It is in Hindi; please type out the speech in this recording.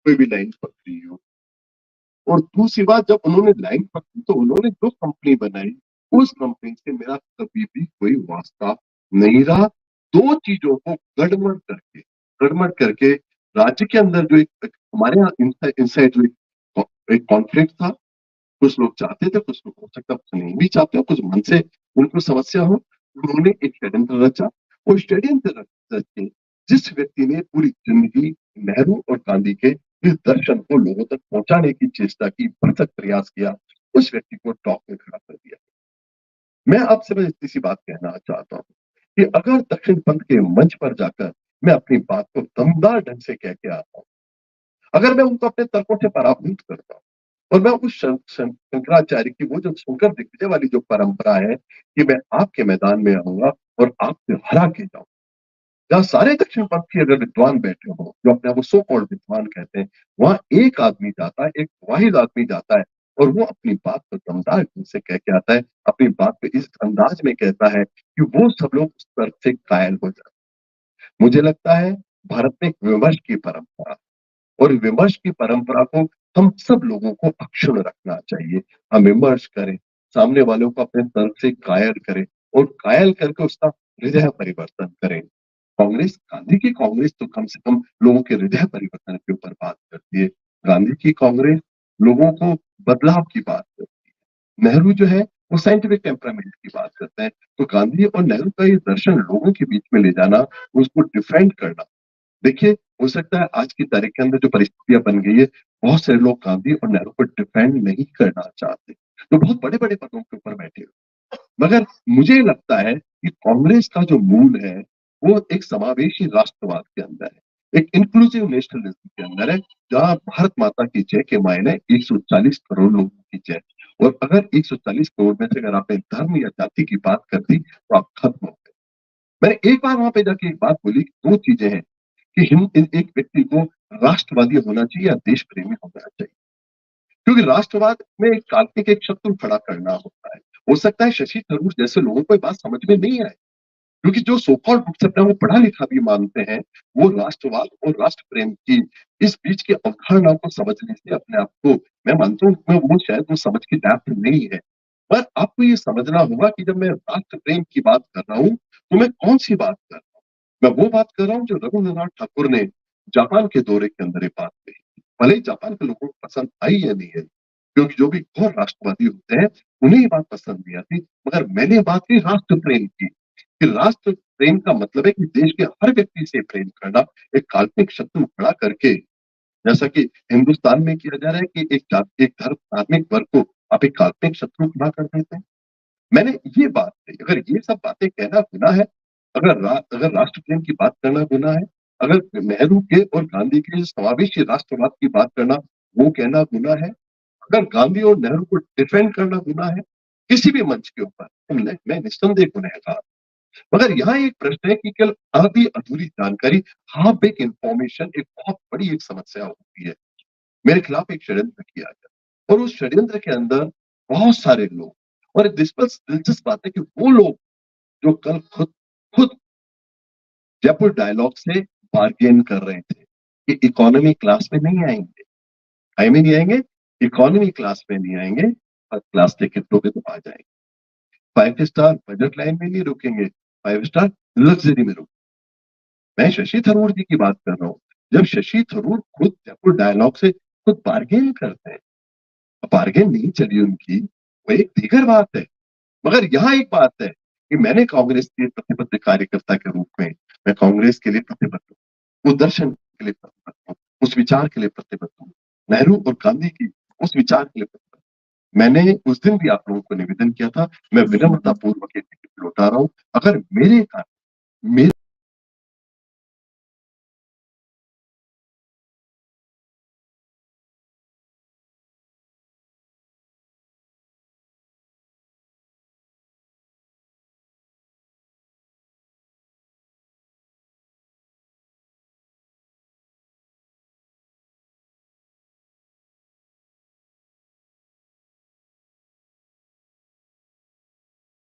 कोई भी लाइन पकड़ी हो। और दूसरी बात, जब उन्होंने लाइन पकड़ी तो उन्होंने जो कंपनी बनाई, उस कंपनी से मेरा कभी भी कोई वास्ता नहीं रहा। 2 चीज़ों को गड़बड़ करके राज्य के अंदर जो एक एक हमारे यहाँ इनसाइड जो एक कॉन्फ्लिक्ट था, कुछ लोग चाहते थे, कुछ लोग हो सकता है कुछ नहीं भी चाहते हो, कुछ मन से उनको समस्या हो, उन्होंने एक षड्यंत्र रचा। वो षड्यंत्र रच के जिस व्यक्ति ने पूरी जिंदगी नेहरू और गांधी के इस दर्शन को लोगों तक पहुंचाने की चेष्टा की, भरसक प्रयास किया, उस व्यक्ति को टॉप में खड़ा कर दिया। मैं आपसे बस इतनी सी बात कहना चाहता हूँ कि अगर दक्षिण पंथ के मंच पर जाकर मैं अपनी बात को दमदार ढंग से कह के आता हूँ, अगर मैं उनको अपने तर्कों से पराभूत करता हूँ और मैं उस शंकराचार्य की वो जो शंकर दिग्विजय वाली जो परंपरा है कि मैं आपके मैदान में आऊंगा और आपसे हरा के जाऊं, जहाँ सारे दक्षिण पंथी अगर विद्वान बैठे हों, जो अपने आप को सो कॉल्ड विद्वान कहते हैं, वहां एक आदमी जाता है, एक वाहिद आदमी जाता है और वो अपनी बात को दमदार ढंग से कह के आता है, अपनी बात को इस अंदाज में कहता है कि वो सब लोग उस तरफ से कायल हो जाते हैं। मुझे लगता है भारत में एक विमर्श की परंपरा, और विमर्श की परंपरा को हम सब लोगों को अक्षुण्ण रखना चाहिए। हम विमर्श करें, सामने वालों को अपने तर्क से कायल करें और कायल करके उसका हृदय परिवर्तन करें। गांधी की कांग्रेस तो कम से कम लोगों के हृदय परिवर्तन के ऊपर बात करती है। गांधी की कांग्रेस लोगों को बदलाव की बात करती है। नेहरू जो है वो साइंटिफिक टेम्परामेंट की बात करते हैं। तो गांधी और नेहरू का ये दर्शन लोगों के बीच में ले जाना, उसको डिफेंड करना, देखिए, हो सकता है आज की तारीख के अंदर जो परिस्थितियाँ बन गई है, बहुत सारे लोग गांधी और नेहरू को डिफेंड नहीं करना चाहते, जो बहुत बड़े-बड़े पदों के ऊपर बैठे हो। मगर मुझे लगता है कि कांग्रेस का जो मूल है, वो एक समावेशी राष्ट्रवाद के अंदर है, एक इंक्लूसिव नेशनलिज्म के अंदर है, जहाँ भारत माता की जय के मायने 140 करोड़ लोगों की जय। और अगर 140 करोड़ में से अगर आपने धर्म या जाति की बात कर दी, तो आप खत्म हो गए। मैंने एक बार वहाँ पे जाके एक बात बोली, 2 चीज़ें हैं कि एक व्यक्ति को राष्ट्रवादी होना चाहिए या देश प्रेमी होना चाहिए, क्योंकि राष्ट्रवाद में एक काल्पनिक एक शत्रु खड़ा करना होता है। हो सकता है शशि थरूर जैसे लोगों को ये बात समझ में नहीं आए, क्योंकि जो सो कॉल्ड बुक्स अपने वो पढ़ा लिखा भी मानते हैं, वो राष्ट्रवाद और राष्ट्र प्रेम की इस बीच की अवधारणा को समझने से अपने आप को, मैं मानता हूँ उसमें वो शायद वो समझ की डेप्थ नहीं है। पर आपको ये समझना होगा कि जब मैं राष्ट्र प्रेम की बात कर रहा हूँ, तो मैं कौन-सी बात कर रहा हूँ? मैं वो बात कर रहा हूँ जो रवींद्रनाथ ठाकुर ने जापान के दौरे के अंदर ये बात कही। भले ही जापान के लोगों को पसंद आई या नहीं आई, क्योंकि जो भी घोर राष्ट्रवादी होते हैं, उन्हें ये बात पसंद नहीं आती। मगर मैंने बात की राष्ट्र प्रेम की, कि राष्ट्र प्रेम का मतलब है कि देश के हर व्यक्ति से प्रेम करना, एक काल्पनिक शत्रु खड़ा करके, जैसा कि हिंदुस्तान में किया जा रहा है कि एक धर्म धार्मिक वर्ग को आप एक काल्पनिक शत्रु खड़ा कर देते हैं। मैंने ये बात कही, अगर ये सब बातें कहना गुनाह है, अगर राष्ट्र प्रेम की बात करना गुनाह है, अगर नेहरू के और गांधी के समावेशी राष्ट्रवाद की बात करना, वो कहना गुनाह है, अगर गांधी और नेहरू को डिफेंड करना गुनाह है, किसी भी मंच के ऊपर, तो मैं निस्संदेह गुनहगार। मगर यहाँ एक प्रश्न है कि केवल आधी-अधूरी जानकारी, हाफ बेक इन्फॉर्मेशन एक बहुत बड़ी एक समस्या होती है। मेरे खिलाफ एक षड्यंत्र किया गया और उस षड्यंत्र के अंदर बहुत सारे लोग, और दिलचस्प बात है कि वो लोग जो कल खुद खुद जयपुर डायलॉग से बार्गेन कर रहे थे कि इकोनॉमी क्लास में नहीं आएँगे। काहे में नहीं आएँगे? इकोनॉमी क्लास में नहीं आएँगे, फर्स्ट क्लास टिकट लोगे तो आ जाएँगे। 5 स्टार बजट लाइन में नहीं रुकेंगे, 5 स्टार लग्ज़री में रुकेंगे। मैं शशि थरूर जी की बात कर रहा हूँ। जब शशि थरूर खुद जयपुर डायलॉग से खुद बार्गेन करते हैं, बार्गेन नहीं चली उनकी, वो एक दीगर बात है। मगर यहाँ एक बात है कि मैंने कांग्रेस के प्रतिबद्ध कार्यकर्ता के रूप में, मैं कांग्रेस के लिए प्रतिबद्ध हूँ, उस दर्शन के लिए प्रतिबद्ध हूँ, उस विचार के लिए प्रतिबद्ध हूँ। नेहरू और गांधी की उस विचार के लिए प्रतिबद्ध हूँ। मैंने उस दिन भी आप लोगों को निवेदन किया था, मैं विनम्रता पूर्वक ये टिकट लौटा रहा हूँ। अगर मेरे